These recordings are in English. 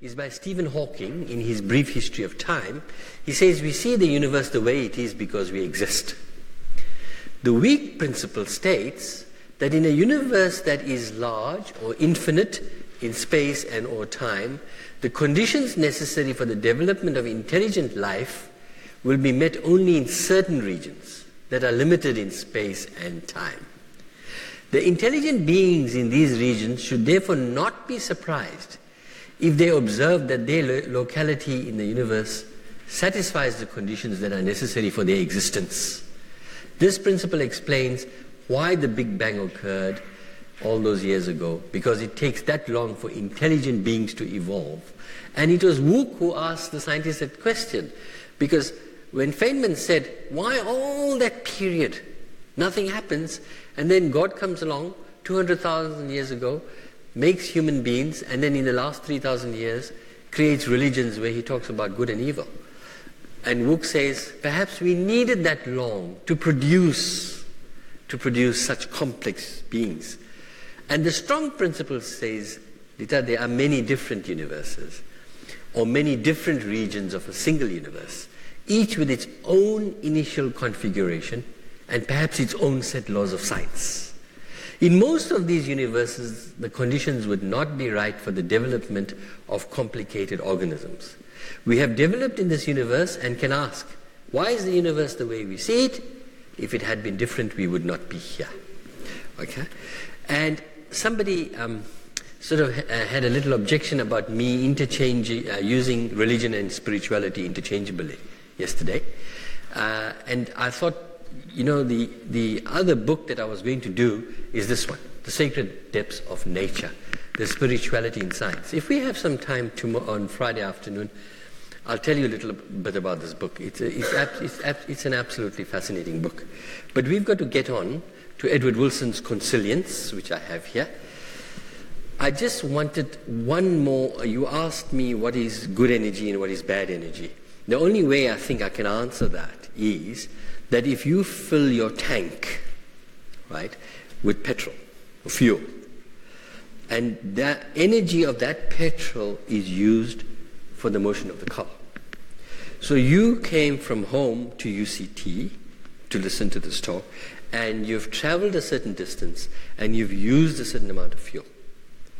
is by Stephen Hawking in his Brief History of Time. He says we see the universe the way it is because we exist. The weak principle states that in a universe that is large or infinite in space and or time, the conditions necessary for the development of intelligent life will be met only in certain regions that are limited in space and time. The intelligent beings in these regions should therefore not be surprised if they observe that their locality in the universe satisfies the conditions that are necessary for their existence. This principle explains why the Big Bang occurred all those years ago, because it takes that long for intelligent beings to evolve. And it was Wook who asked the scientists that question, because when Feynman said, why all that period? Nothing happens, and then God comes along 200,000 years ago, makes human beings, and then in the last 3,000 years creates religions where he talks about good and evil. And Wook says, perhaps we needed that long to produce such complex beings. And the strong principle says that there are many different universes, or many different regions of a single universe, each with its own initial configuration and perhaps its own set laws of science. In most of these universes, the conditions would not be right for the development of complicated organisms. We have developed in this universe and can ask, why is the universe the way we see it? If it had been different, we would not be here. Okay? And somebody had a little objection about me using religion and spirituality interchangeably yesterday. And I thought, the other book that I was going to do is this one, The Sacred Depths of Nature, The Spirituality in Science. If we have some time tomorrow on Friday afternoon, I'll tell you a little bit about this book. It's an absolutely fascinating book. But we've got to get on to Edward Wilson's Consilience, which I have here. I just wanted one more. You asked me what is good energy and what is bad energy. The only way I think I can answer that is that if you fill your tank, right, with petrol or fuel, and the energy of that petrol is used for the motion of the car. So you came from home to UCT to listen to this talk, and you've traveled a certain distance, and you've used a certain amount of fuel,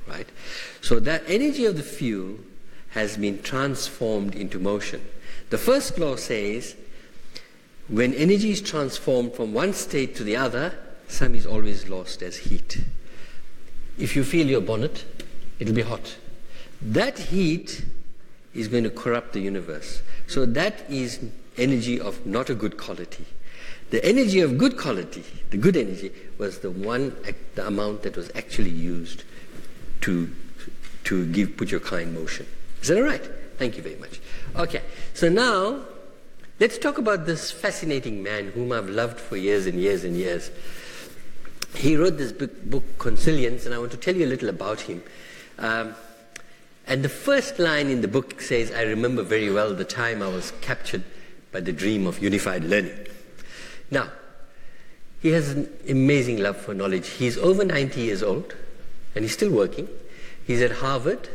right? So that energy of the fuel has been transformed into motion. The first law says, when energy is transformed from one state to the other, some is always lost as heat. If you feel your bonnet, it'll be hot. That heat is going to corrupt the universe. So that is energy of not a good quality. The energy of good quality, the good energy, was the amount that was actually used to put your car in motion. Is that all right? Thank you very much. Okay, so now let's talk about this fascinating man whom I've loved for years and years and years. He wrote this book, Consilience, and I want to tell you a little about him. And the first line in the book says, I remember very well the time I was captured by the dream of unified learning. Now, he has an amazing love for knowledge. He's over 90 years old, and he's still working. He's at Harvard,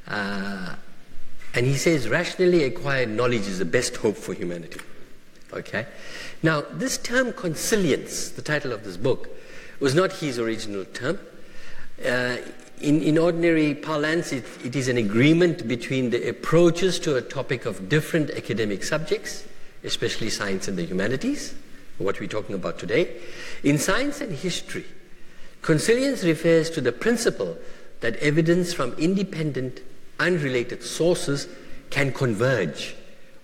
and he says rationally acquired knowledge is the best hope for humanity. Okay? Now, this term consilience, the title of this book, was not his original term. In ordinary parlance, it is an agreement between the approaches to a topic of different academic subjects, especially science and the humanities, what we're talking about today. In science and history, consilience refers to the principle that evidence from independent, unrelated sources can converge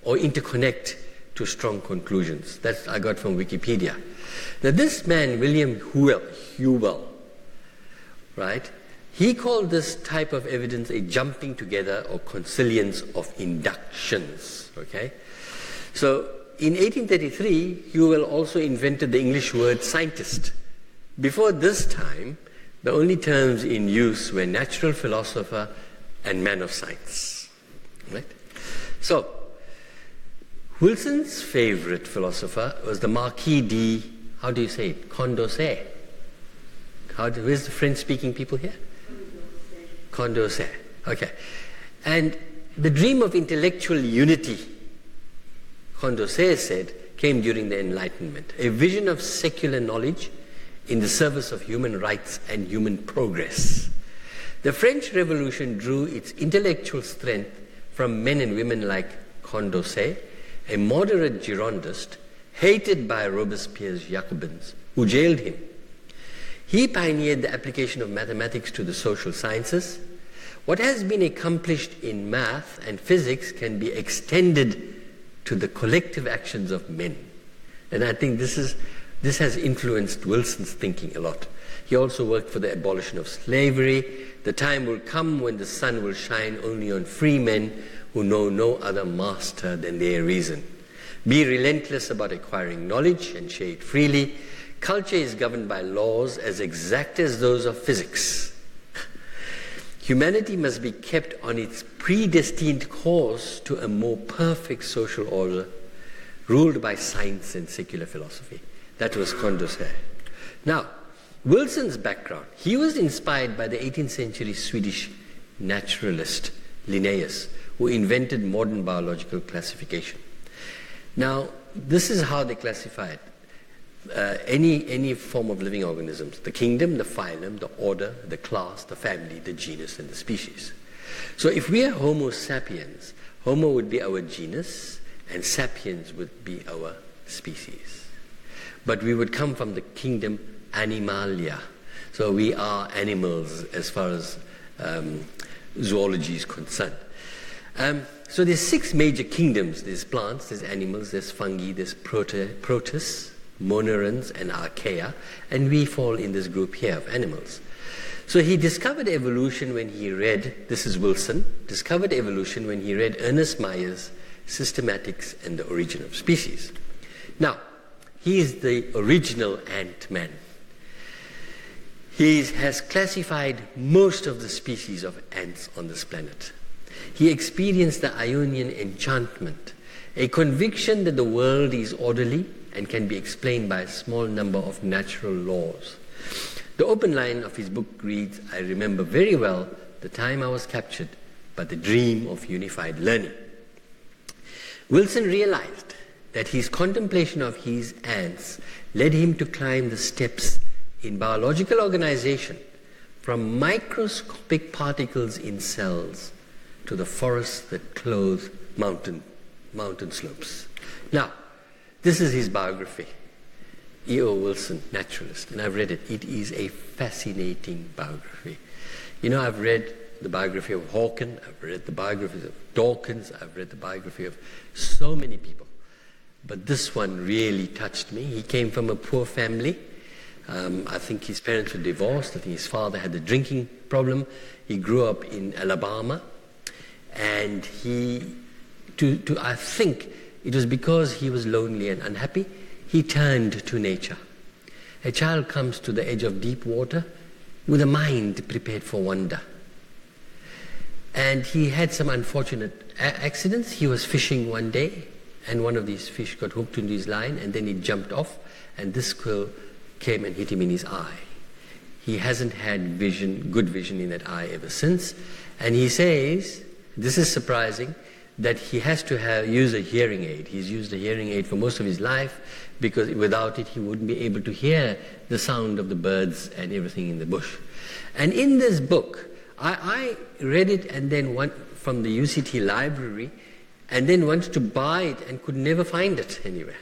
or interconnect to strong conclusions. That I got from Wikipedia. Now this man, William Whewell, right? He called this type of evidence a jumping together or consilience of inductions, okay? So in 1833, Whewell also invented the English word scientist. Before this time, the only terms in use were natural philosopher and man of science, right? So, Wilson's favorite philosopher was the Marquis de, how do you say it, Condorcet. Where's the French-speaking people here? Condorcet. Okay. And the dream of intellectual unity, Condorcet said, came during the Enlightenment, a vision of secular knowledge in the service of human rights and human progress. The French Revolution drew its intellectual strength from men and women like Condorcet, a moderate Girondist, hated by Robespierre's Jacobins, who jailed him. He pioneered the application of mathematics to the social sciences. What has been accomplished in math and physics can be extended to the collective actions of men. And I think this has influenced Wilson's thinking a lot. He also worked for the abolition of slavery. The time will come when the sun will shine only on free men who know no other master than their reason. Be relentless about acquiring knowledge and share it freely. Culture is governed by laws as exact as those of physics. Humanity must be kept on its predestined course to a more perfect social order, ruled by science and secular philosophy. That was Condorcet. Now, Wilson's background, he was inspired by the 18th century Swedish naturalist Linnaeus, who invented modern biological classification. Now, this is how they classified any form of living organisms: the kingdom, the phylum, the order, the class, the family, the genus, and the species. So if we are Homo sapiens, Homo would be our genus, and sapiens would be our species. But we would come from the kingdom Animalia. So we are animals as far as zoology is concerned. So there's 6 major kingdoms. There's plants, there's animals, there's fungi, there's protists, monorans, and archaea, and we fall in this group here of animals. So he discovered evolution when he read, this is Wilson, discovered evolution when he read Ernest Mayer's Systematics and the Origin of Species. Now, he is the original ant-man. He has classified most of the species of ants on this planet. He experienced the Ionian enchantment, a conviction that the world is orderly and can be explained by a small number of natural laws. The open line of his book reads, "I remember very well the time I was captured by the dream of unified learning." Wilson realized that his contemplation of his ants led him to climb the steps in biological organization from microscopic particles in cells to the forests that clothe mountain slopes. Now, this is his biography. E.O. Wilson, naturalist, and I've read it. It is a fascinating biography. You know, I've read the biography of Hawken, I've read the biographies of Dawkins, I've read the biography of so many people. But this one really touched me. He came from a poor family. I think his parents were divorced. I think his father had a drinking problem. He grew up in Alabama. And I think it was because he was lonely and unhappy, he turned to nature. A child comes to the edge of deep water with a mind prepared for wonder. And he had some unfortunate accidents. He was fishing one day, and one of these fish got hooked into his line, and then he jumped off, and this squirrel came and hit him in his eye. He hasn't had good vision in that eye ever since. And he says, this is surprising, that he has to use a hearing aid. He's used a hearing aid for most of his life because without it he wouldn't be able to hear the sound of the birds and everything in the bush. And in this book, I read it and then went from the UCT library and then wanted to buy it and could never find it anywhere.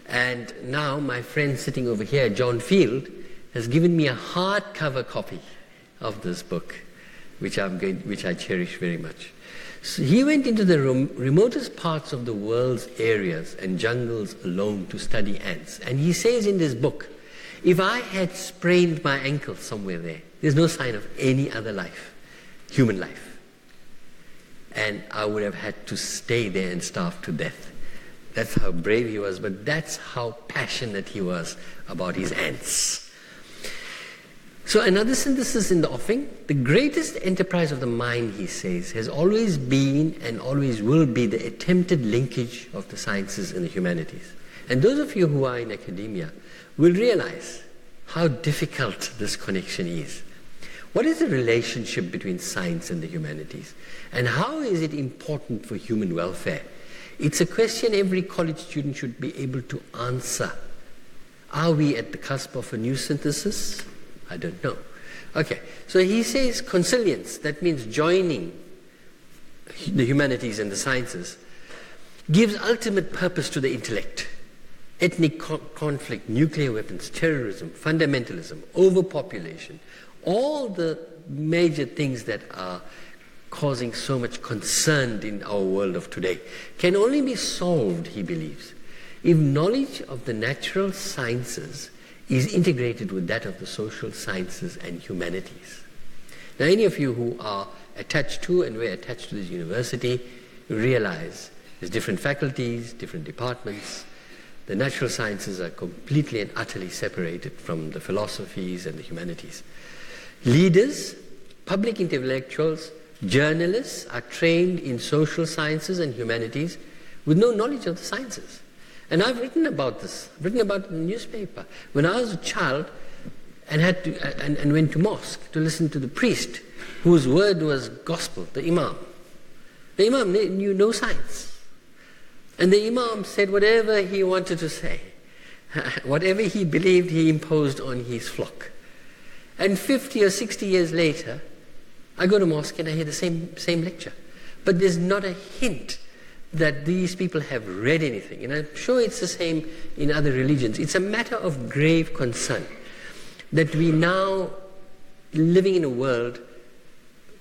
And now my friend sitting over here, John Field, has given me a hardcover copy of this book, which I cherish very much. So he went into the remotest parts of the world's areas and jungles alone to study ants. And he says in this book, if I had sprained my ankle somewhere there's no sign of any other life, human life. And I would have had to stay there and starve to death. That's how brave he was, but that's how passionate he was about his ants. So another synthesis in the offing, the greatest enterprise of the mind, he says, has always been and always will be the attempted linkage of the sciences and the humanities. And those of you who are in academia will realize how difficult this connection is. What is the relationship between science and the humanities? And how is it important for human welfare? It's a question every college student should be able to answer. Are we at the cusp of a new synthesis? I don't know. Okay, so he says consilience, that means joining the humanities and the sciences, gives ultimate purpose to the intellect. Ethnic conflict, nuclear weapons, terrorism, fundamentalism, overpopulation, all the major things that are causing so much concern in our world of today can only be solved, he believes, if knowledge of the natural sciences is integrated with that of the social sciences and humanities. Now, any of you who are attached to and were attached to this university realize there's different faculties, different departments. The natural sciences are completely and utterly separated from the philosophies and the humanities. Leaders, public intellectuals, journalists are trained in social sciences and humanities with no knowledge of the sciences. And I've written about this, written about it in the newspaper. When I was a child and and went to mosque to listen to the priest whose word was gospel, the imam. The imam knew no science. And the imam said whatever he wanted to say. Whatever he believed, he imposed on his flock. And 50 or 60 years later, I go to mosque and I hear the same lecture. But there's not a hint that these people have read anything. And I'm sure it's the same in other religions. It's a matter of grave concern that we now living in a world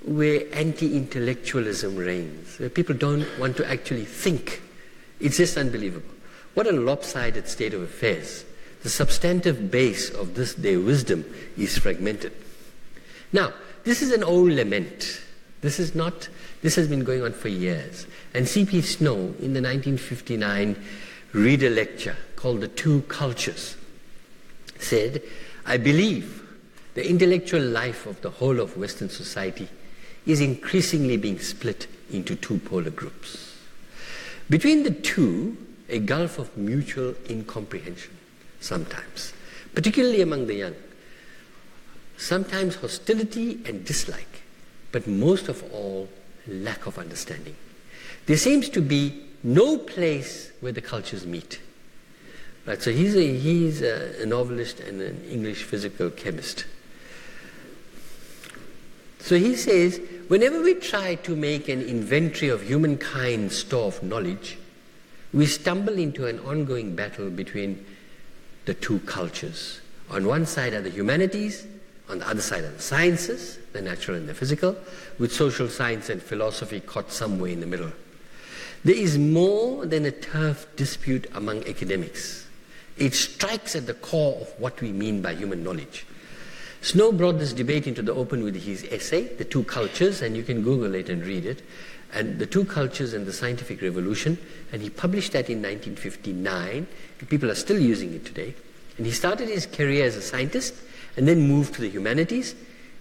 where anti-intellectualism reigns, where people don't want to actually think. It's just unbelievable. What a lopsided state of affairs. The substantive base of their wisdom is fragmented. Now, this is an old lament. This has been going on for years. And C.P. Snow, in the 1959 reader lecture called The Two Cultures, said, I believe the intellectual life of the whole of Western society is increasingly being split into two polar groups. Between the two, a gulf of mutual incomprehension, sometimes, particularly among the young. Sometimes hostility and dislike, but most of all, lack of understanding. There seems to be no place where the cultures meet. Right, so he's a novelist and an English physical chemist. So he says, whenever we try to make an inventory of humankind's store of knowledge, we stumble into an ongoing battle between the two cultures. On one side are the humanities, on the other side are the sciences, the natural and the physical, with social science and philosophy caught somewhere in the middle. There is more than a turf dispute among academics. It strikes at the core of what we mean by human knowledge. Snow brought this debate into the open with his essay, The Two Cultures, and you can Google it and read it, and The Two Cultures and the Scientific Revolution, and he published that in 1959, and people are still using it today. And he started his career as a scientist and then moved to the humanities,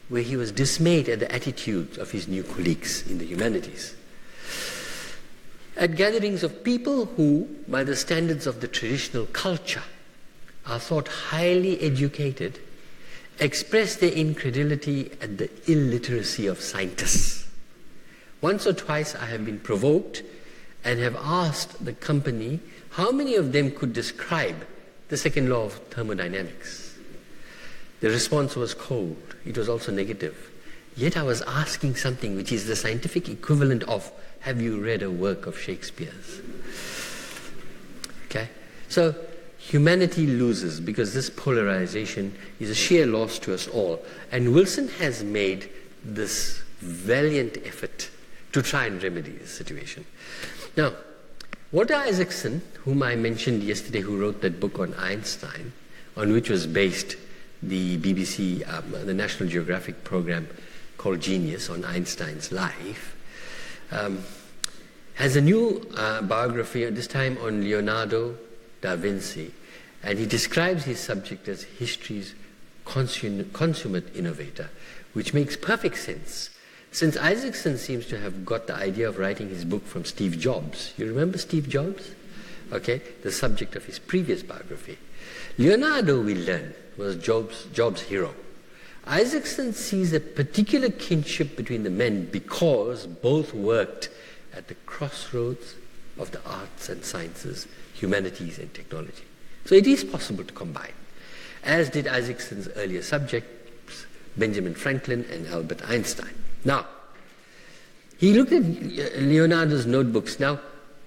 where he was dismayed at the attitudes of his new colleagues in the humanities. At gatherings of people who, by the standards of the traditional culture, are thought highly educated, express their incredulity at the illiteracy of scientists. Once or twice I have been provoked and have asked the company how many of them could describe the second law of thermodynamics. The response was cold. It was also negative. Yet I was asking something which is the scientific equivalent of, have you read a work of Shakespeare's? Okay? So humanity loses because this polarization is a sheer loss to us all. And Wilson has made this valiant effort to try and remedy this situation. Now, Walter Isaacson, whom I mentioned yesterday, who wrote that book on Einstein, on which was based the BBC, the National Geographic program called Genius on Einstein's life, has a new biography, this time on Leonardo da Vinci, and he describes his subject as history's consummate innovator, which makes perfect sense, since Isaacson seems to have got the idea of writing his book from Steve Jobs. You remember Steve Jobs? Okay, the subject of his previous biography. Leonardo, we learn, was Job's hero. Isaacson sees a particular kinship between the men because both worked at the crossroads of the arts and sciences, humanities and technology. So it is possible to combine, as did Isaacson's earlier subjects, Benjamin Franklin and Albert Einstein. Now, he looked at Leonardo's notebooks. Now,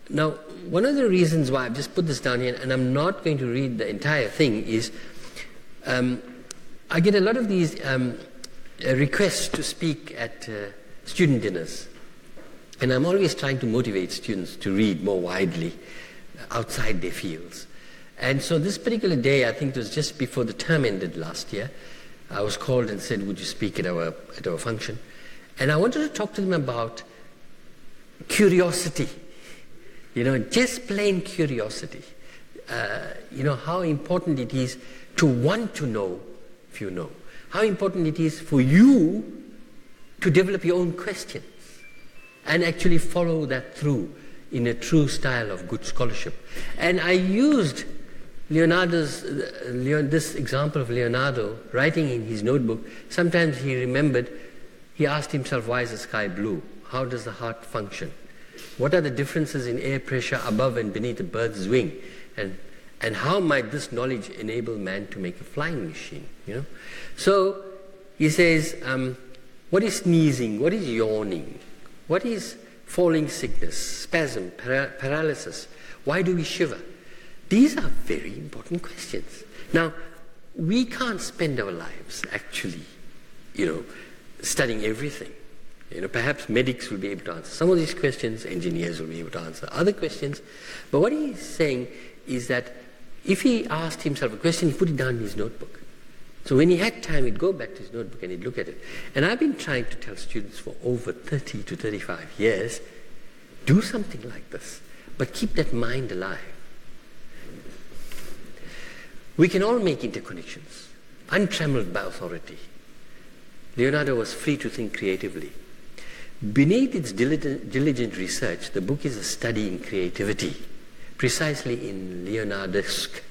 one of the reasons why I've just put this down here, and I'm not going to read the entire thing, is I get a lot of these requests to speak at student dinners. And I'm always trying to motivate students to read more widely outside their fields. And so this particular day, I think it was just before the term ended last year, I was called and said, would you speak at our function? And I wanted to talk to them about curiosity. Just plain curiosity. How important it is to want to know if you know. How important it is for you to develop your own questions and actually follow that through in a true style of good scholarship. And I used this example of Leonardo writing in his notebook. Sometimes he asked himself, why is the sky blue? How does the heart function? What are the differences in air pressure above and beneath a bird's wing? And how might this knowledge enable man to make a flying machine? So he says, what is sneezing? What is yawning? What is falling sickness, spasm, paralysis? Why do we shiver? These are very important questions. Now, we can't spend our lives actually, studying everything. Perhaps medics will be able to answer some of these questions, engineers will be able to answer other questions. But what he's saying is that if he asked himself a question, he put it down in his notebook. So when he had time, he'd go back to his notebook and he'd look at it. And I've been trying to tell students for over 30 to 35 years, do something like this, but keep that mind alive. We can all make interconnections, untrammeled by authority. Leonardo was free to think creatively. Beneath its diligent research, the book is a study in creativity, precisely in Leonardesque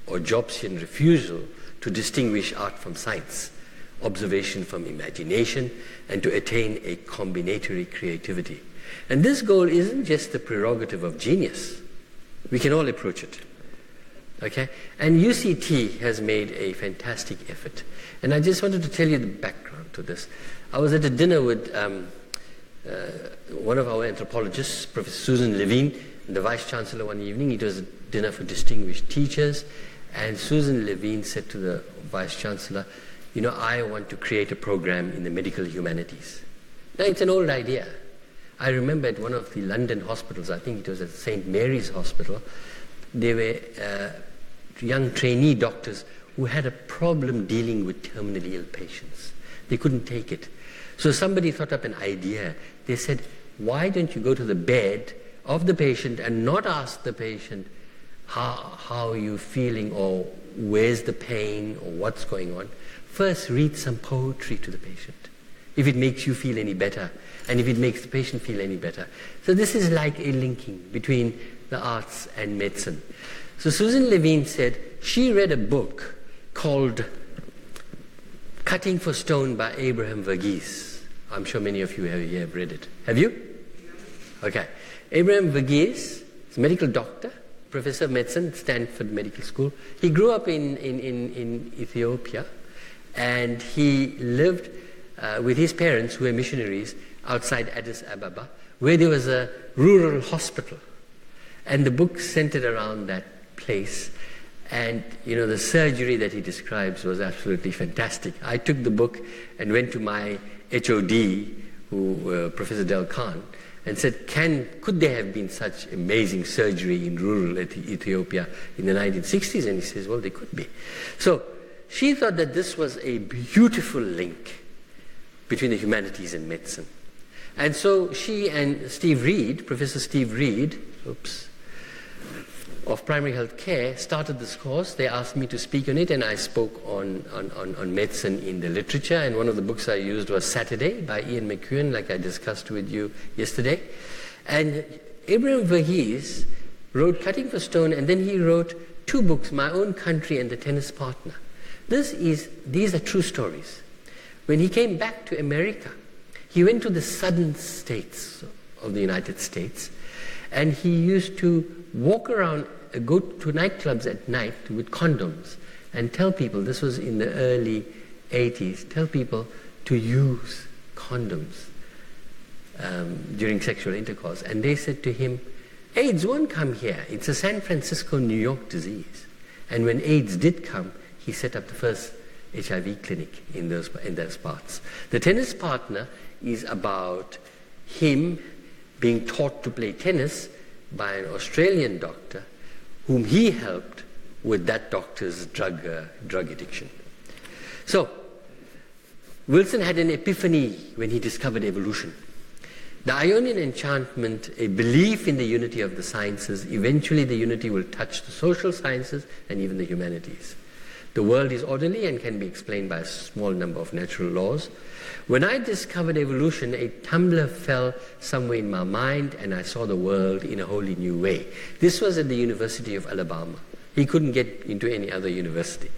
or Jobsian refusal to distinguish art from science, observation from imagination, and to attain a combinatory creativity. And this goal isn't just the prerogative of genius. We can all approach it. Okay? And UCT has made a fantastic effort. And I just wanted to tell you the background to this. I was at a dinner with one of our anthropologists, Professor Susan Levine, the Vice-Chancellor one evening. It was a dinner for distinguished teachers. And Susan Levine said to the Vice-Chancellor, I want to create a program in the medical humanities. Now, it's an old idea. I remember at one of the London hospitals, I think it was at St. Mary's Hospital, there were young trainee doctors who had a problem dealing with terminally ill patients. They couldn't take it. So somebody thought up an idea. They said, why don't you go to the bed of the patient and not ask the patient, how are you feeling, or where's the pain, or what's going on? First, read some poetry to the patient, if it makes you feel any better, and if it makes the patient feel any better. So this is like a linking between the arts and medicine. So Susan Levine said she read a book called Cutting for Stone by Abraham Verghese. I'm sure many of you have read it. Have you? Okay. Abraham Verghese is a medical doctor, professor of medicine at Stanford Medical School. He grew up in Ethiopia, and he lived with his parents, who were missionaries, outside Addis Ababa, where there was a rural hospital. And the book centered around that place. And, the surgery that he describes was absolutely fantastic. I took the book and went to my HOD, Professor Del Khan, and said, could there have been such amazing surgery in rural Ethiopia in the 1960s? And he says, well, they could be. So she thought that this was a beautiful link between the humanities and medicine. And so she and Steve Reed, Professor Steve Reed, of primary health care, started this course. They asked me to speak on it, and I spoke on medicine in the literature. And one of the books I used was Saturday by Ian McEwan, like I discussed with you yesterday. And Abraham Verghese wrote Cutting for Stone, and then he wrote two books, My Own Country and The Tennis Partner. These are true stories. When he came back to America, he went to the southern states of the United States, and he used to walk around, go to nightclubs at night with condoms and tell people, this was in the early 80s, tell people to use condoms during sexual intercourse. And they said to him, AIDS won't come here. It's a San Francisco, New York disease. And when AIDS did come, he set up the first HIV clinic in those parts. The tennis partner is about him being taught to play tennis by an Australian doctor whom he helped with that doctor's drug addiction. So, Wilson had an epiphany when he discovered evolution. The Ionian enchantment, a belief in the unity of the sciences, eventually the unity will touch the social sciences and even the humanities. The world is orderly and can be explained by a small number of natural laws. When I discovered evolution, a tumbler fell somewhere in my mind and I saw the world in a wholly new way. This was at the University of Alabama. He couldn't get into any other university.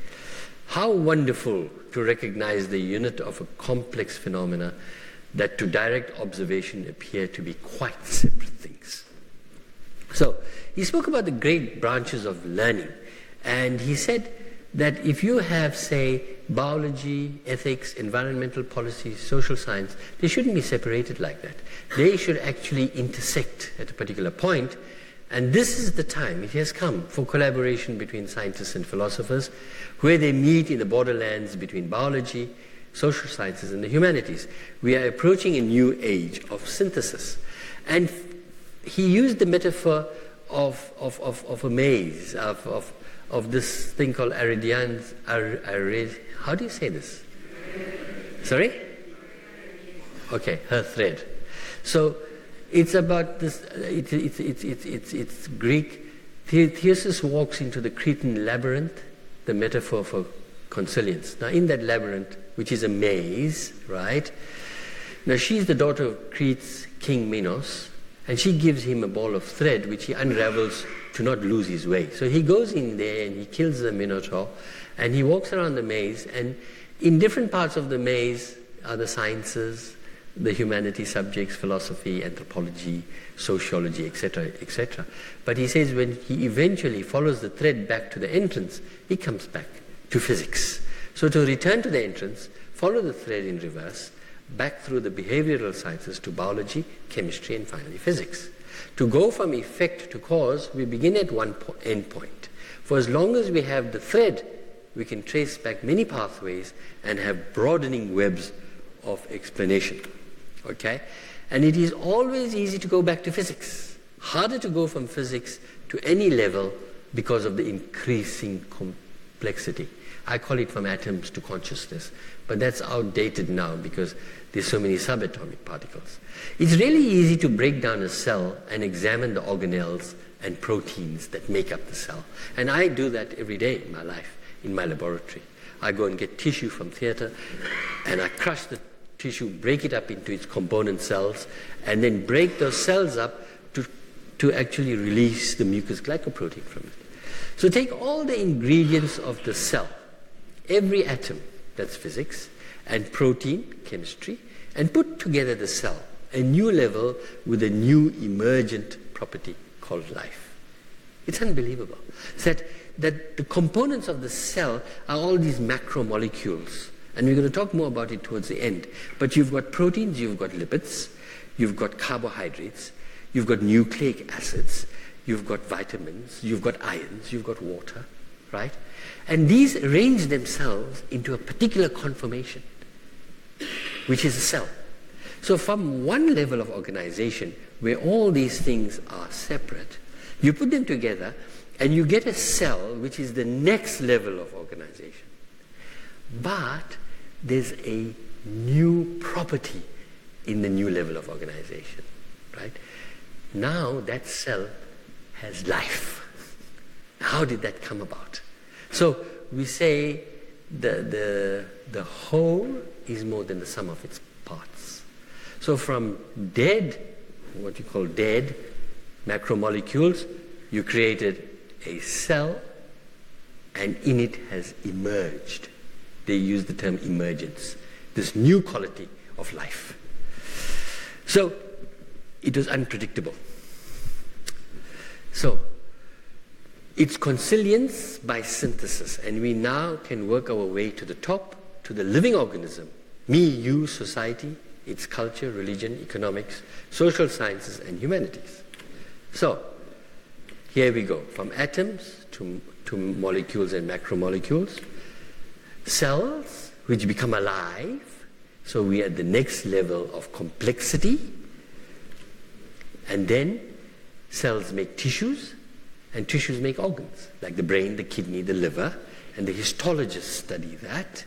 How wonderful to recognize the unit of a complex phenomena that to direct observation appear to be quite separate things. So, he spoke about the great branches of learning, and he said that if you have, say, biology, ethics, environmental policy, social science, they shouldn't be separated like that. They should actually intersect at a particular point, and this is the time, it has come, for collaboration between scientists and philosophers, where they meet in the borderlands between biology, social sciences and the humanities. We are approaching a new age of synthesis. And he used the metaphor of a maze, of this thing called how do you say this? Sorry? Okay, her thread. So it's about this, it's Greek. Theseus walks into the Cretan labyrinth, the metaphor for consilience. Now in that labyrinth, which is a maze, right? Now she's the daughter of Crete's king Minos, and she gives him a ball of thread which he unravels to not lose his way. So he goes in there and he kills the Minotaur, and he walks around the maze, and in different parts of the maze are the sciences, the humanities subjects, philosophy, anthropology, sociology, etc., etc. But he says when he eventually follows the thread back to the entrance, he comes back to physics. So to return to the entrance, follow the thread in reverse, back through the behavioral sciences to biology, chemistry, and finally physics. To go from effect to cause, we begin at one end point. For as long as we have the thread, we can trace back many pathways and have broadening webs of explanation. Okay? And it is always easy to go back to physics. Harder to go from physics to any level because of the increasing complexity. I call it from atoms to consciousness, but that's outdated now because there's so many subatomic particles. It's really easy to break down a cell and examine the organelles and proteins that make up the cell. And I do that every day in my life, in my laboratory. I go and get tissue from theater, and I crush the tissue, break it up into its component cells, and then break those cells up to actually release the mucus glycoprotein from it. So take all the ingredients of the cell, every atom, that's physics, and protein, chemistry, and put together the cell, a new level with a new emergent property called life. It's unbelievable. That the components of the cell are all these macromolecules, and we're going to talk more about it towards the end. But you've got proteins, you've got lipids, you've got carbohydrates, you've got nucleic acids, you've got vitamins, you've got ions, you've got water, right? And these arrange themselves into a particular conformation, which is a cell. So from one level of organization, where all these things are separate, you put them together and you get a cell which is the next level of organization. But there's a new property in the new level of organization, right? Now that cell has life. How did that come about? So we say the whole is more than the sum of its parts. So from dead, what you call dead macromolecules, you created a cell, and in it has emerged. They use the term emergence. this new quality of life. So it was unpredictable. So it's consilience by synthesis, and we now can work our way to the top, to the living organism, me, you, society, its culture, religion, economics, social sciences, and humanities. So here we go, from atoms to molecules and macromolecules, cells which become alive, so we are at the next level of complexity, and then cells make tissues, and tissues make organs, like the brain, the kidney, the liver, and the histologists study that.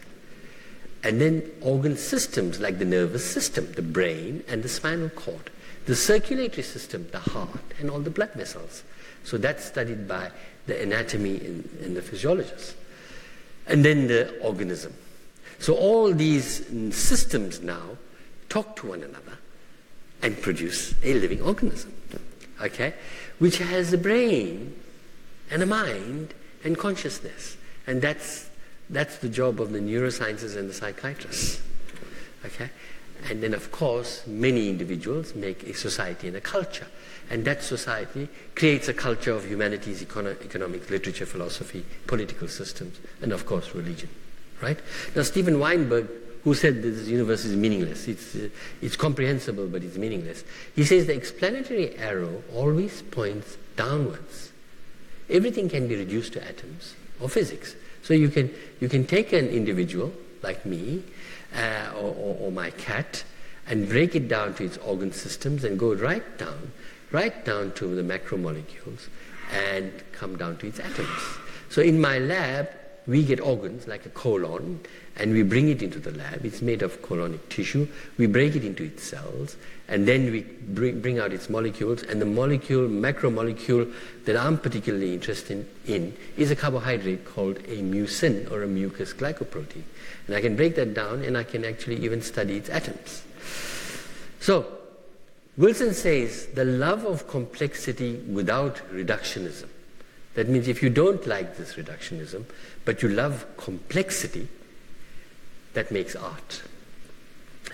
And then organ systems like the nervous system, the brain and the spinal cord, the circulatory system, the heart, and all the blood vessels. So that's studied by the anatomy and the physiologists. And then the organism. So all these systems now talk to one another and produce a living organism, okay, which has a brain and a mind and consciousness. And that's the job of the neurosciences and the psychiatrists, okay? And then, of course, many individuals make a society and a culture. And that society creates a culture of humanities, economics, literature, philosophy, political systems, and, of course, religion, right? Now, Steven Weinberg, who said that this universe is meaningless, it's comprehensible, but it's meaningless. He says the explanatory arrow always points downwards. Everything can be reduced to atoms or physics. So you can take an individual like me or my cat and break it down to its organ systems and go right down to the macromolecules and come down to its atoms. So in my lab, we get organs like a colon, and we bring it into the lab. It's made of colonic tissue. We break it into its cells, and then we bring out its molecules, and the macromolecule that I'm particularly interested in is a carbohydrate called a mucin, or a mucus glycoprotein. And I can break that down, and I can actually even study its atoms. So Wilson says the love of complexity without reductionism. That means if you don't like this reductionism, but you love complexity, that makes art.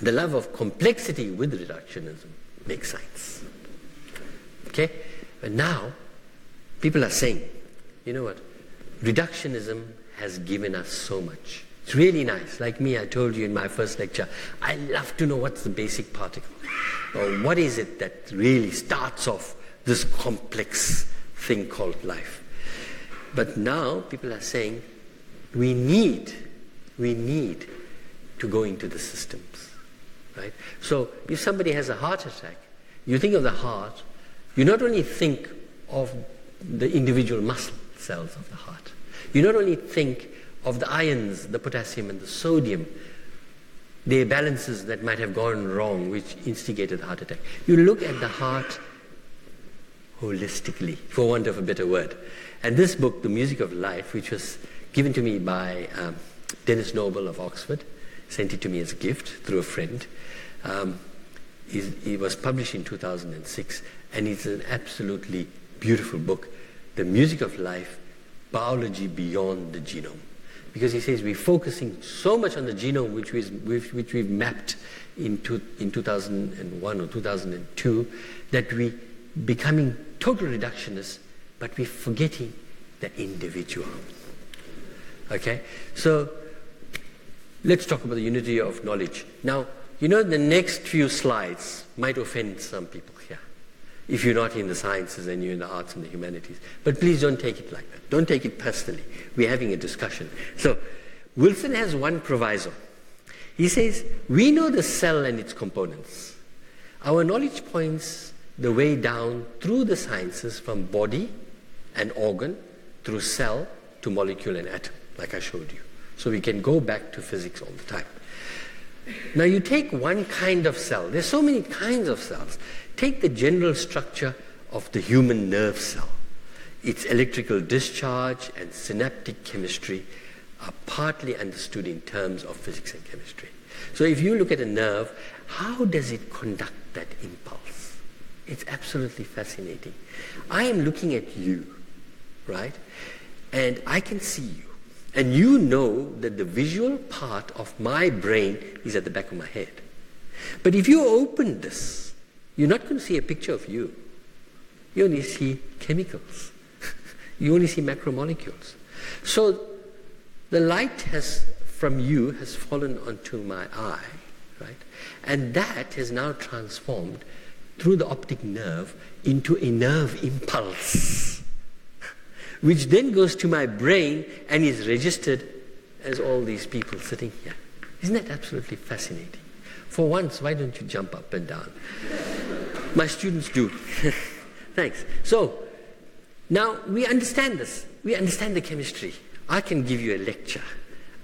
The love of complexity with reductionism makes science. Okay? But now, people are saying, you know what? Reductionism has given us so much. It's really nice. Like me, I told you in my first lecture, I love to know what's the basic particle. Or what is it that really starts off this complex thing called life. But now people are saying we need to go into the systems, right? So if somebody has a heart attack, you think of the heart, you not only think of the individual muscle cells of the heart, you not only think of the ions, the potassium and the sodium, the balances that might have gone wrong which instigated the heart attack. You look at the heart holistically, for want of a better word. And this book, The Music of Life, which was given to me by Dennis Noble of Oxford, sent it to me as a gift through a friend. It was published in 2006, and it's an absolutely beautiful book, The Music of Life, Biology Beyond the Genome. Because he says we're focusing so much on the genome, which we've mapped in 2001 or 2002, that we're becoming total reductionists, but we're forgetting the individual. Okay? So let's talk about the unity of knowledge. Now, you know, the next few slides might offend some people here, if you're not in the sciences and you're in the arts and the humanities. But please don't take it like that. Don't take it personally. We're having a discussion. So Wilson has one proviso. He says, we know the cell and its components. Our knowledge points the way down through the sciences from body and organ, through cell to molecule and atom, like I showed you. So we can go back to physics all the time. Now you take one kind of cell. There's so many kinds of cells. Take the general structure of the human nerve cell. Its electrical discharge and synaptic chemistry are partly understood in terms of physics and chemistry. So if you look at a nerve, how does it conduct that impulse? It's absolutely fascinating. I am looking at you, right? And I can see you. And you know that the visual part of my brain is at the back of my head. But if you open this, you're not going to see a picture of you. You only see chemicals. You only see macromolecules. So the light from you has fallen onto my eye, right? And that has now transformed through the optic nerve into a nerve impulse, which then goes to my brain and is registered as all these people sitting here. Isn't that absolutely fascinating? For once, why don't you jump up and down? My students do. Thanks. So, now we understand this. We understand the chemistry. I can give you a lecture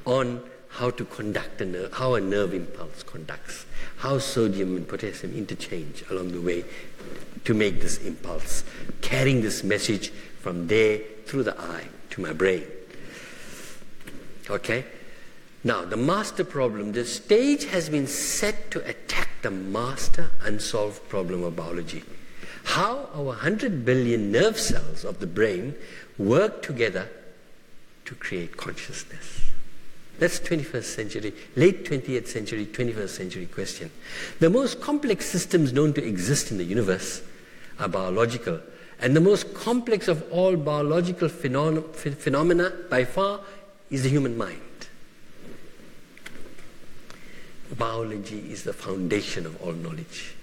on how to conduct a nerve, how a nerve impulse conducts, how sodium and potassium interchange along the way to make this impulse, carrying this message from there through the eye to my brain. Okay? Now, the master problem, the stage has been set to attack the master unsolved problem of biology. How our 100 billion nerve cells of the brain work together to create consciousness. That's 21st century, late 20th century, 21st century question. The most complex systems known to exist in the universe are biological. And the most complex of all biological phenomena by far is the human mind. Biology is the foundation of all knowledge.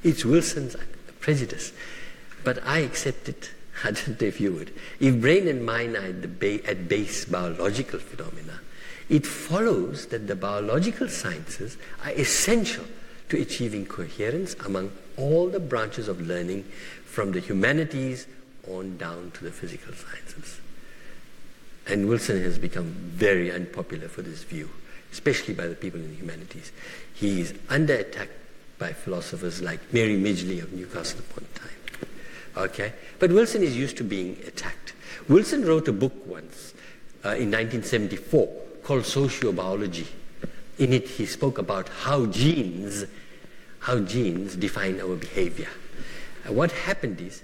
It's Wilson's prejudice, but I accept it. I don't know if you would. If brain and mind are at base biological phenomena, it follows that the biological sciences are essential to achieving coherence among all the branches of learning, from the humanities on down to the physical sciences. And Wilson has become very unpopular for this view, especially by the people in the humanities. He is under attack by philosophers like Mary Midgley of Newcastle upon Tyne. Okay? But Wilson is used to being attacked. Wilson wrote a book once in 1974 called Sociobiology. In it he spoke about how genes define our behavior. What happened is,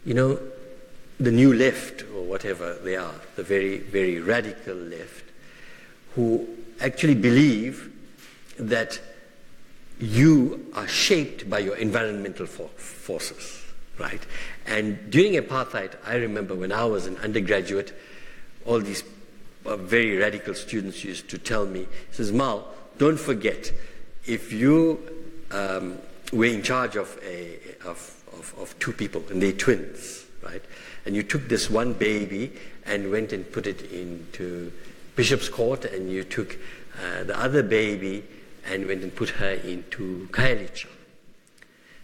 the new left, or whatever they are, the very, very radical left, who actually believe that you are shaped by your environmental forces, right? And during apartheid, I remember when I was an undergraduate, all these very radical students used to tell me, says, Mal, don't forget, if you were in charge of two people, and they're twins, right? And you took this one baby and went and put it into Bishop's Court, and you took the other baby and went and put her into Khayelitsha.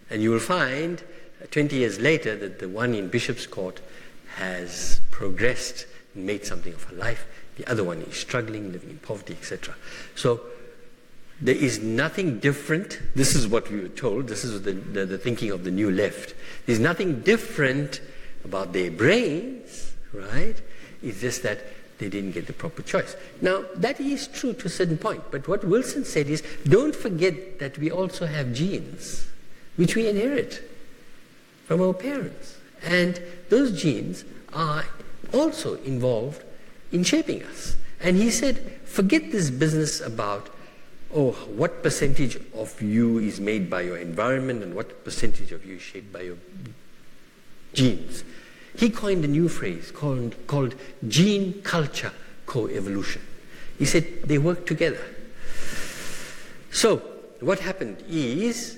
And you will find 20 years later that the one in Bishop's Court has progressed and made something of her life. The other one is struggling, living in poverty, etc. So there is nothing different. This is what we were told. This is the thinking of the new left. There's nothing different about their brains, right? It's just that they didn't get the proper choice. Now, that is true to a certain point. But what Wilson said is, don't forget that we also have genes, which we inherit from our parents. And those genes are also involved in shaping us. And he said, forget this business about, what percentage of you is made by your environment and what percentage of you is shaped by your genes. He coined a new phrase called gene culture co-evolution. He said they work together. So what happened is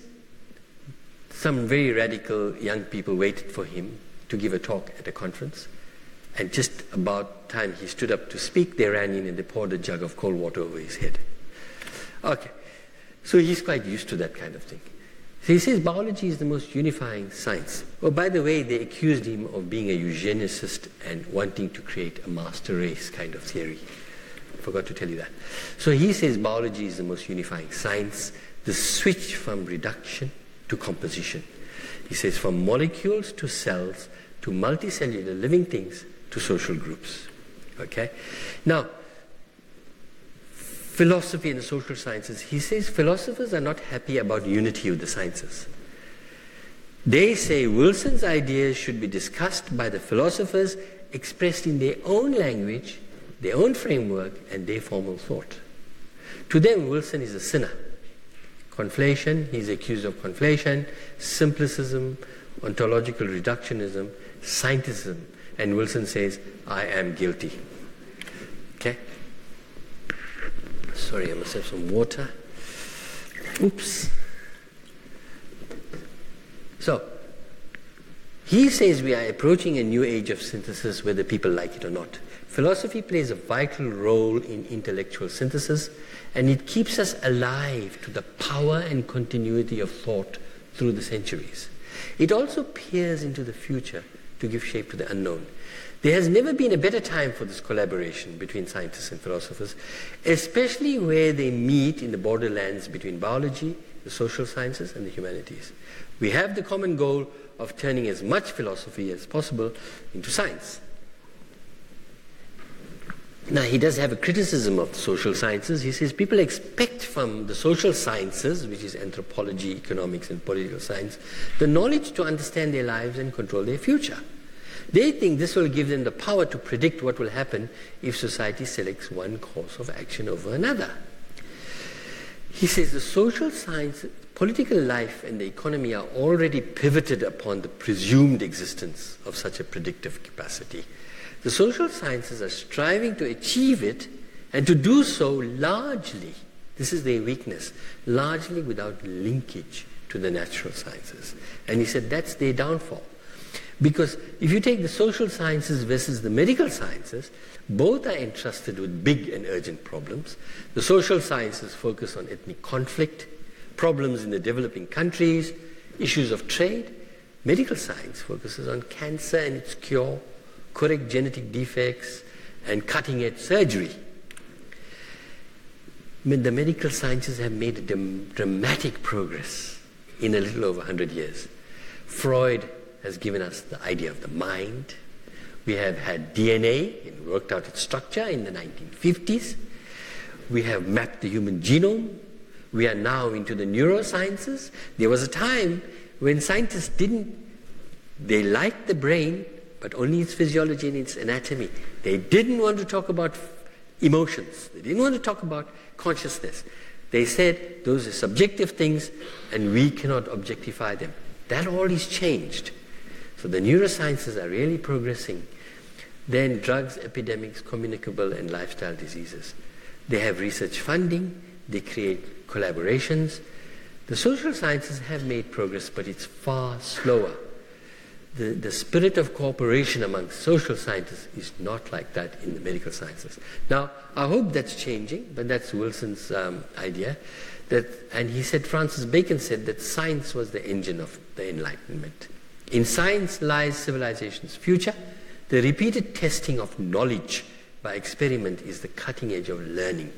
some very radical young people waited for him to give a talk at a conference, and just about time he stood up to speak, they ran in and they poured a jug of cold water over his head. Okay, so he's quite used to that kind of thing. So he says biology is the most unifying science. Oh, by the way, they accused him of being a eugenicist and wanting to create a master race kind of theory. I forgot to tell you that. So he says biology is the most unifying science, the switch from reduction to composition. He says from molecules to cells to multicellular living things to social groups. Okay? Now, philosophy and the social sciences, he says philosophers are not happy about unity with the sciences. They say Wilson's ideas should be discussed by the philosophers expressed in their own language their own framework and their formal thought. To them, Wilson is a sinner. Conflation, he's accused of conflation, simplicism, ontological reductionism, scientism, and Wilson says, I am guilty. Okay? Sorry, I must have some water. Oops. So, he says we are approaching a new age of synthesis whether people like it or not. Philosophy plays a vital role in intellectual synthesis, and it keeps us alive to the power and continuity of thought through the centuries. It also peers into the future to give shape to the unknown. There has never been a better time for this collaboration between scientists and philosophers, especially where they meet in the borderlands between biology, the social sciences, and the humanities. We have the common goal of turning as much philosophy as possible into science. Now, he does have a criticism of the social sciences. He says people expect from the social sciences, which is anthropology, economics, and political science, the knowledge to understand their lives and control their future. They think this will give them the power to predict what will happen if society selects one course of action over another. He says the social sciences, political life, and the economy are already pivoted upon the presumed existence of such a predictive capacity. The social sciences are striving to achieve it, and to do so largely, this is their weakness, largely without linkage to the natural sciences. And he said that's their downfall. Because if you take the social sciences versus the medical sciences, both are entrusted with big and urgent problems. The social sciences focus on ethnic conflict, problems in the developing countries, issues of trade. Medical science focuses on cancer and its cure, correct genetic defects, and cutting-edge surgery. The medical sciences have made a dramatic progress in a little over 100 years. Freud has given us the idea of the mind. We have had DNA and worked out its structure in the 1950s. We have mapped the human genome. We are now into the neurosciences. There was a time when scientists they liked the brain, but only its physiology and its anatomy. They didn't want to talk about emotions. They didn't want to talk about consciousness. They said those are subjective things and we cannot objectify them. That all is changed. So the neurosciences are really progressing. Then drugs, epidemics, communicable and lifestyle diseases. They have research funding. They create collaborations. The social sciences have made progress, but it's far slower. The spirit of cooperation among social scientists is not like that in the medical sciences. Now, I hope that's changing, but that's Wilson's idea. And he said, Francis Bacon said that science was the engine of the Enlightenment. In science lies civilization's future. The repeated testing of knowledge by experiment is the cutting edge of learning.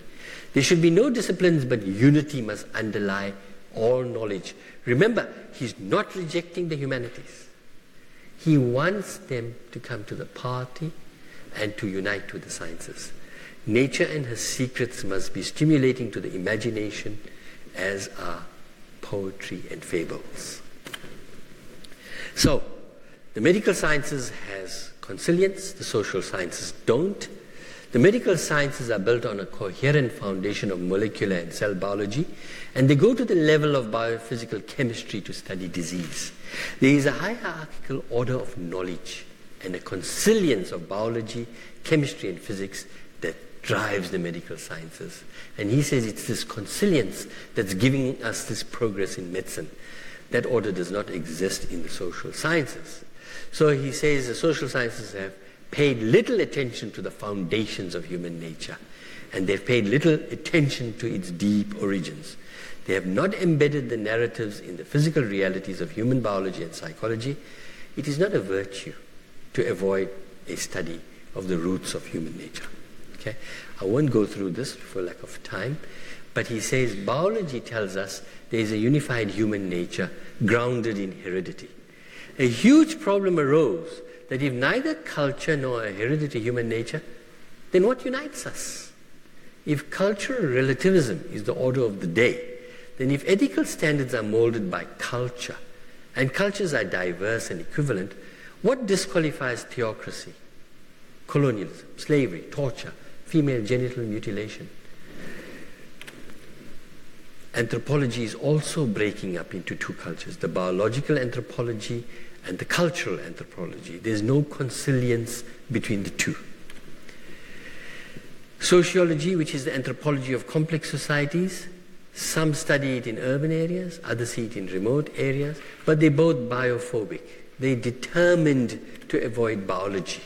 There should be no disciplines, but unity must underlie all knowledge. Remember, he's not rejecting the humanities. He wants them to come to the party and to unite with the sciences. Nature and her secrets must be stimulating to the imagination, as are poetry and fables. So, the medical sciences has consilience, the social sciences don't. The medical sciences are built on a coherent foundation of molecular and cell biology, and they go to the level of biophysical chemistry to study disease. There is a hierarchical order of knowledge and a consilience of biology, chemistry, and physics that drives the medical sciences. And he says it's this consilience that's giving us this progress in medicine. That order does not exist in the social sciences. So he says the social sciences have paid little attention to the foundations of human nature, and they've paid little attention to its deep origins. They have not embedded the narratives in the physical realities of human biology and psychology. It is not a virtue to avoid a study of the roots of human nature. Okay? I won't go through this for lack of time, but he says biology tells us there is a unified human nature grounded in heredity. A huge problem arose that if neither culture nor a hereditary human nature, then what unites us? If cultural relativism is the order of the day, then if ethical standards are molded by culture, and cultures are diverse and equivalent, what disqualifies theocracy, colonialism, slavery, torture, female genital mutilation. Anthropology is also breaking up into two cultures, the biological anthropology and the cultural anthropology. There's no consilience between the two. Sociology, which is the anthropology of complex societies, some study it in urban areas, others see it in remote areas, but they're both biophobic. They're determined to avoid biology.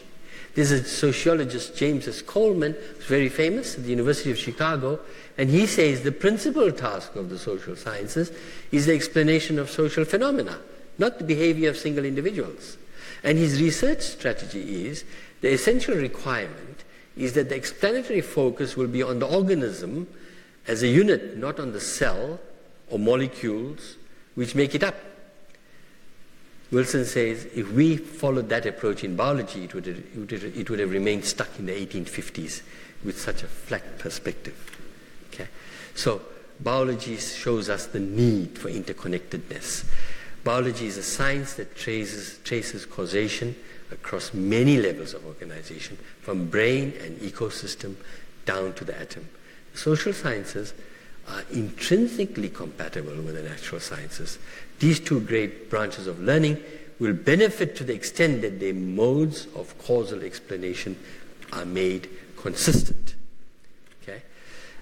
There's a sociologist, James S. Coleman, who's very famous at the University of Chicago, and he says the principal task of the social sciences is the explanation of social phenomena, not the behavior of single individuals. And his research strategy is the essential requirement is that the explanatory focus will be on the organism as a unit, not on the cell or molecules which make it up. Wilson says if we followed that approach in biology, it would have remained stuck in the 1850s with such a flat perspective. Okay? So biology shows us the need for interconnectedness. Biology is a science that traces causation across many levels of organization, from brain and ecosystem down to the atom. The social sciences are intrinsically compatible with the natural sciences. These two great branches of learning will benefit to the extent that their modes of causal explanation are made consistent. Okay?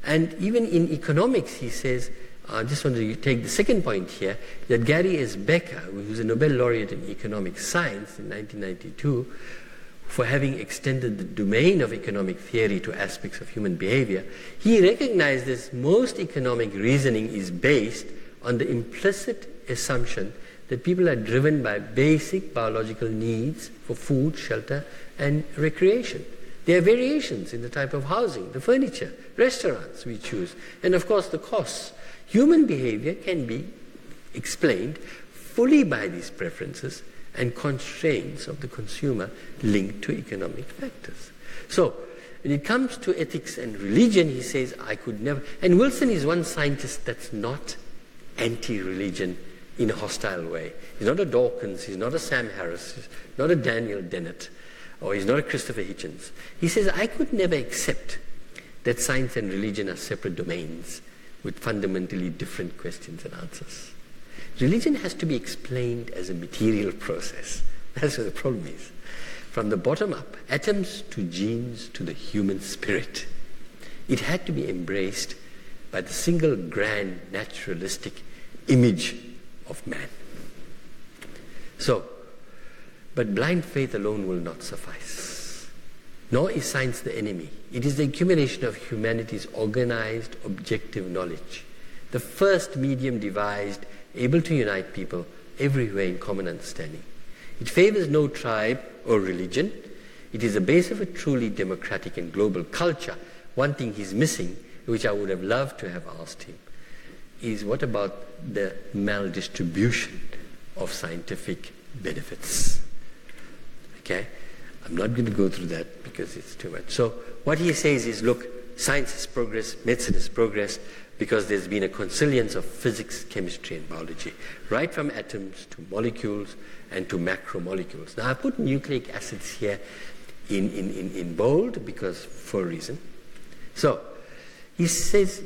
And even in economics, he says, I just want to take the second point here, that Gary S. Becker, who was a Nobel laureate in economic science in 1992, for having extended the domain of economic theory to aspects of human behavior, he recognized that most economic reasoning is based on the implicit assumption that people are driven by basic biological needs for food, shelter, and recreation. There are variations in the type of housing, the furniture, restaurants we choose, and of course the costs. Human behavior can be explained fully by these preferences and constraints of the consumer linked to economic factors. So, when it comes to ethics and religion, he says, I could never... And Wilson is one scientist that's not anti-religion in a hostile way. He's not a Dawkins, he's not a Sam Harris, he's not a Daniel Dennett, or he's not a Christopher Hitchens. He says, I could never accept that science and religion are separate domains with fundamentally different questions and answers. Religion has to be explained as a material process. That's what the problem is. From the bottom up, atoms to genes to the human spirit. It had to be embraced by the single grand naturalistic image of man. So, but blind faith alone will not suffice. Nor is science the enemy. It is the accumulation of humanity's organized, objective knowledge. The first medium devised able to unite people everywhere in common understanding. It favors no tribe or religion. It is the base of a truly democratic and global culture. One thing he's missing, which I would have loved to have asked him, is what about the maldistribution of scientific benefits? Okay? I'm not going to go through that because it's too much. So what he says is, look, science has progressed, medicine has progressed, because there's been a consilience of physics, chemistry, and biology, right from atoms to molecules and to macromolecules. Now, I put nucleic acids here in bold because for a reason. So, he says,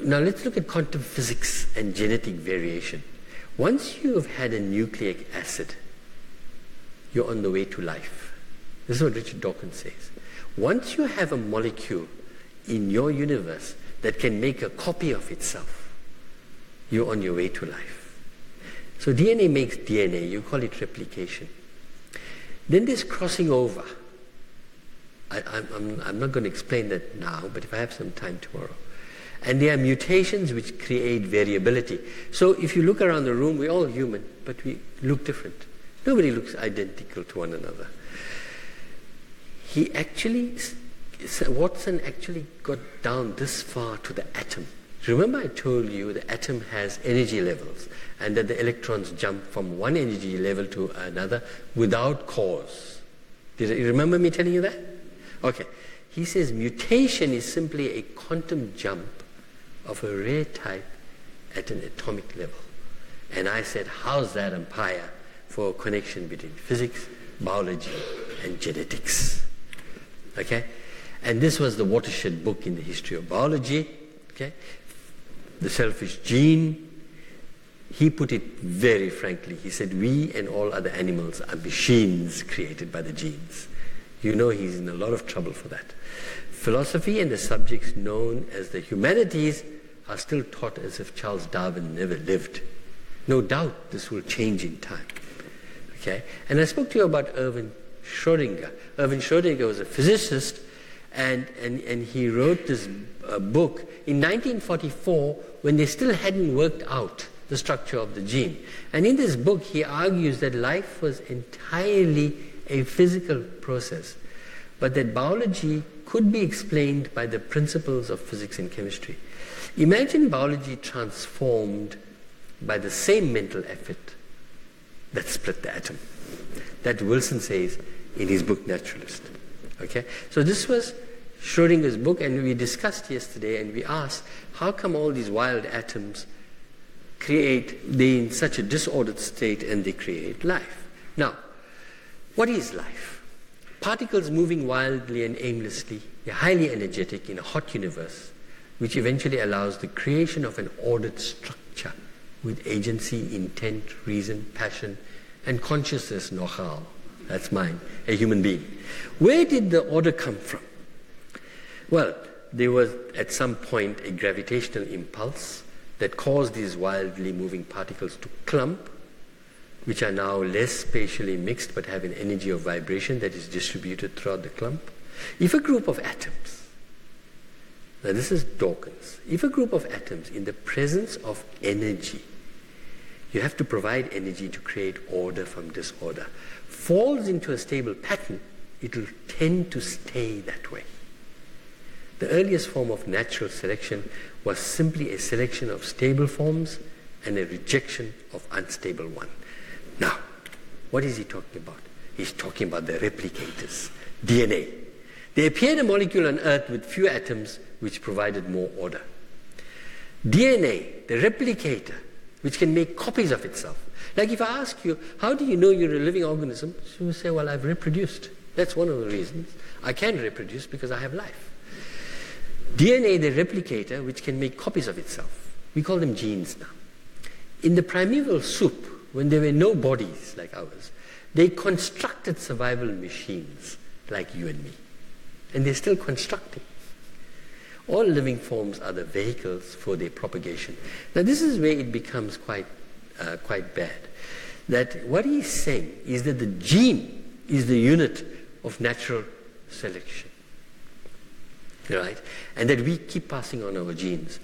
now let's look at quantum physics and genetic variation. Once you have had a nucleic acid, you're on the way to life. This is what Richard Dawkins says. Once you have a molecule in your universe that can make a copy of itself, you're on your way to life. So DNA makes DNA, you call it replication. Then there's crossing over. I'm not going to explain that now, but if I have some time tomorrow. And there are mutations which create variability. So if you look around the room, we're all human, but we look different. Nobody looks identical to one another. Watson actually got down this far to the atom. Remember I told you the atom has energy levels and that the electrons jump from one energy level to another without cause. Did you remember me telling you that? Okay. He says mutation is simply a quantum jump of a rare type at an atomic level. And I said, how's that umpire for a connection between physics, biology, and genetics? Okay? And this was the watershed book in the history of biology. Okay? The selfish gene. He put it very frankly. He said, we and all other animals are machines created by the genes. You know he's in a lot of trouble for that. Philosophy and the subjects known as the humanities are still taught as if Charles Darwin never lived. No doubt this will change in time. Okay? And I spoke to you about Erwin Schrödinger. Erwin Schrödinger was a physicist, and he wrote this book in 1944 when they still hadn't worked out the structure of the gene. And in this book he argues that life was entirely a physical process, but that biology could be explained by the principles of physics and chemistry. Imagine biology transformed by the same mental effort that split the atom. That Wilson says in his book Naturalist. Okay? So this was Schrödinger's book, and we discussed yesterday, and we asked, how come all these wild atoms they're in such a disordered state and they create life? Now, what is life? Particles moving wildly and aimlessly, they're highly energetic in a hot universe, which eventually allows the creation of an ordered structure with agency, intent, reason, passion, and consciousness, nohal. That's mine, a human being. Where did the order come from? Well, there was at some point a gravitational impulse that caused these wildly moving particles to clump, which are now less spatially mixed but have an energy of vibration that is distributed throughout the clump. If a group of atoms, now this is Dawkins, if a group of atoms in the presence of energy, you have to provide energy to create order from disorder, falls into a stable pattern, it will tend to stay that way. The earliest form of natural selection was simply a selection of stable forms and a rejection of unstable ones. Now, what is he talking about? He's talking about the replicators, DNA. They appeared a molecule on Earth with few atoms which provided more order. DNA, the replicator, which can make copies of itself. Like if I ask you, how do you know you're a living organism? You will say, well, I've reproduced. That's one of the reasons. I can reproduce because I have life. DNA, the replicator, which can make copies of itself. We call them genes now. In the primeval soup, when there were no bodies like ours, they constructed survival machines like you and me. And they're still constructing. All living forms are the vehicles for their propagation. Now this is where it becomes quite bad. That what he's saying is that the gene is the unit of natural selection. Right? And that we keep passing on our genes.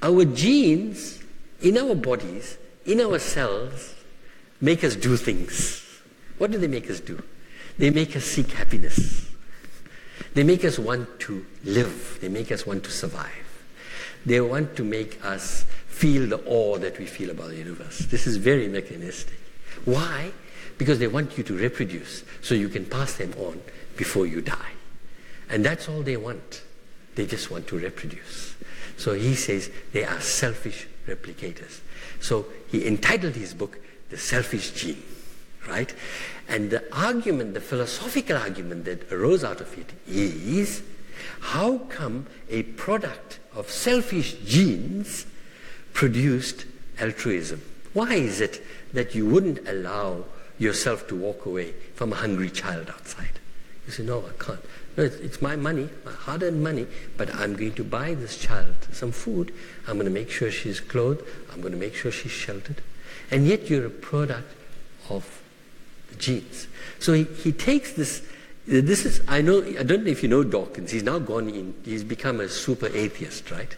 Our genes in our bodies, in our cells, make us do things. What do they make us do? They make us seek happiness. They make us want to live. They make us want to survive. They want to make us feel the awe that we feel about the universe. This is very mechanistic. Why? Because they want you to reproduce so you can pass them on before you die. And that's all they want. They just want to reproduce. So he says they are selfish replicators. So he entitled his book, The Selfish Gene, right? And the argument, the philosophical argument that arose out of it is, how come a product of selfish genes produced altruism? Why is it that you wouldn't allow yourself to walk away from a hungry child outside? You say, no, I can't. No, it's my money, my hard-earned money, but I'm going to buy this child some food. I'm going to make sure she's clothed. I'm going to make sure she's sheltered. And yet you're a product of the genes. So he takes this is, I don't know if you know Dawkins. He's now he's become a super atheist, right?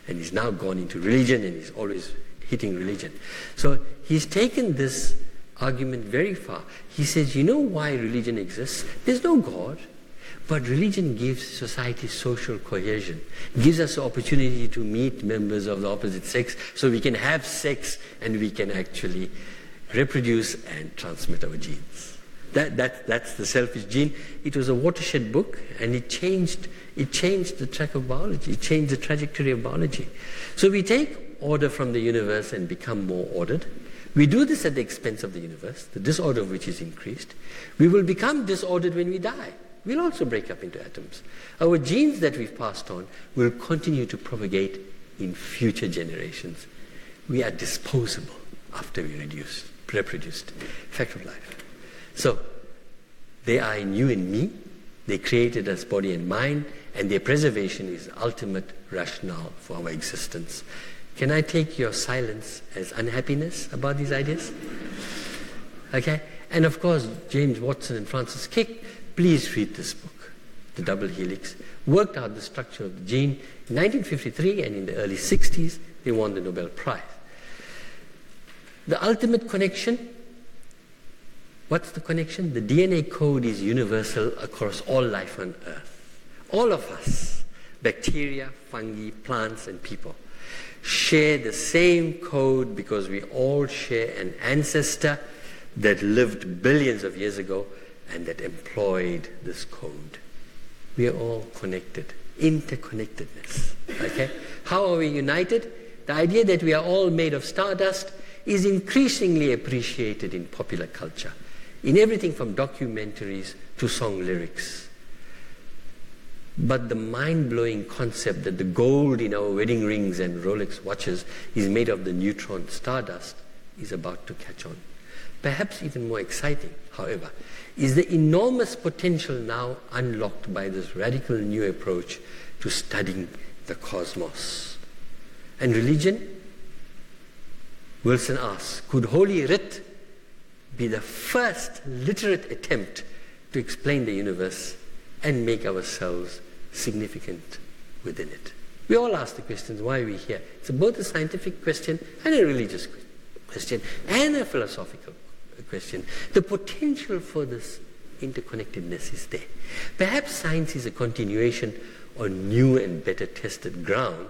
And he's now gone into religion, and he's always hitting religion. So he's taken this argument very far. He says, you know why religion exists? There's no God. But religion gives society social cohesion. It gives us the opportunity to meet members of the opposite sex so we can have sex and we can actually reproduce and transmit our genes. That's the selfish gene. It was a watershed book, and it changed the track of biology. It changed the trajectory of biology. So we take order from the universe and become more ordered. We do this at the expense of the universe, the disorder of which is increased. We will become disordered when we die. will also break up into atoms. Our genes that we've passed on will continue to propagate in future generations. We are disposable after we reproduced. Fact of life. So, they are in you and me. They created us body and mind, and their preservation is the ultimate rationale for our existence. Can I take your silence as unhappiness about these ideas? Okay? And of course, James Watson and Francis Crick, please read this book, The Double Helix, worked out the structure of the gene. In 1953 and in the early 60s, they won the Nobel Prize. The ultimate connection, what's the connection? The DNA code is universal across all life on Earth. All of us, bacteria, fungi, plants, and people, share the same code because we all share an ancestor that lived billions of years ago and that employed this code. We are all connected. Interconnectedness. Okay? How are we united? The idea that we are all made of stardust is increasingly appreciated in popular culture, in everything from documentaries to song lyrics. But the mind-blowing concept that the gold in our wedding rings and Rolex watches is made of the neutron stardust is about to catch on. Perhaps even more exciting, however, is the enormous potential now unlocked by this radical new approach to studying the cosmos. And religion? Wilson asks, could Holy Writ be the first literate attempt to explain the universe and make ourselves significant within it? We all ask the questions, why are we here? It's both a scientific question and a religious question and a philosophical question. The potential for this interconnectedness is there. Perhaps science is a continuation on new and better tested ground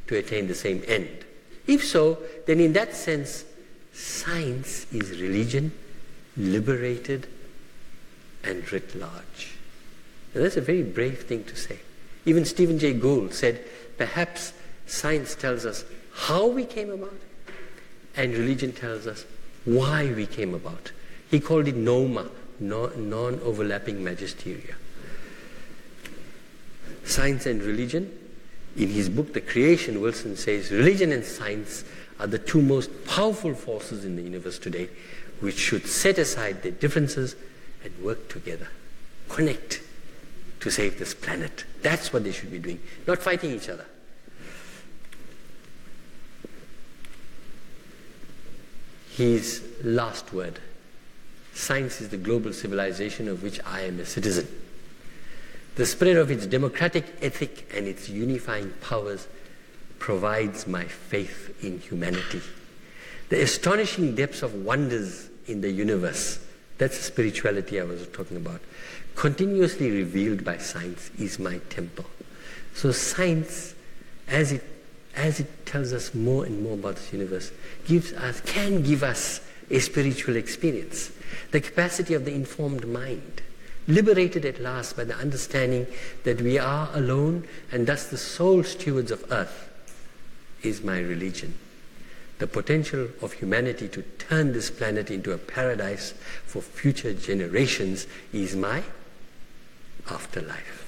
to attain the same end. If so, then in that sense, science is religion, liberated and writ large. Now, that's a very brave thing to say. Even Stephen Jay Gould said, perhaps science tells us how we came about, and religion tells us why we came about. He called it NOMA, non-overlapping magisteria. Science and religion. In his book, The Creation, Wilson says, religion and science are the two most powerful forces in the universe today, which should set aside their differences and work together, connect to save this planet. That's what they should be doing, not fighting each other. His last word, science is the global civilization of which I am a citizen. The spirit of its democratic ethic and its unifying powers provides my faith in humanity. The astonishing depths of wonders in the universe, that's the spirituality I was talking about, continuously revealed by science is my temple. So science, as it tells us more and more about this universe, can give us a spiritual experience, the capacity of the informed mind, liberated at last by the understanding that we are alone and thus the sole stewards of earth, is my religion. The potential of humanity to turn this planet into a paradise for future generations is my afterlife.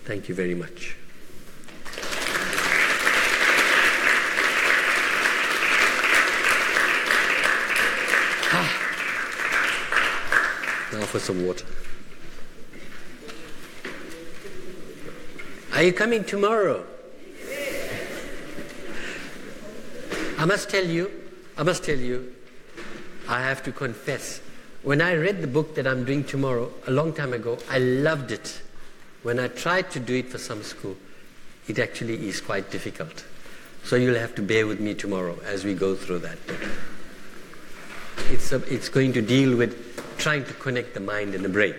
Thank you very much. Now for some water. Are you coming tomorrow? I must tell you, I have to confess, when I read the book that I'm doing tomorrow, a long time ago, I loved it. When I tried to do it for some school, it actually is quite difficult. So you'll have to bear with me tomorrow as we go through that book. It's going to deal with trying to connect the mind and the brain.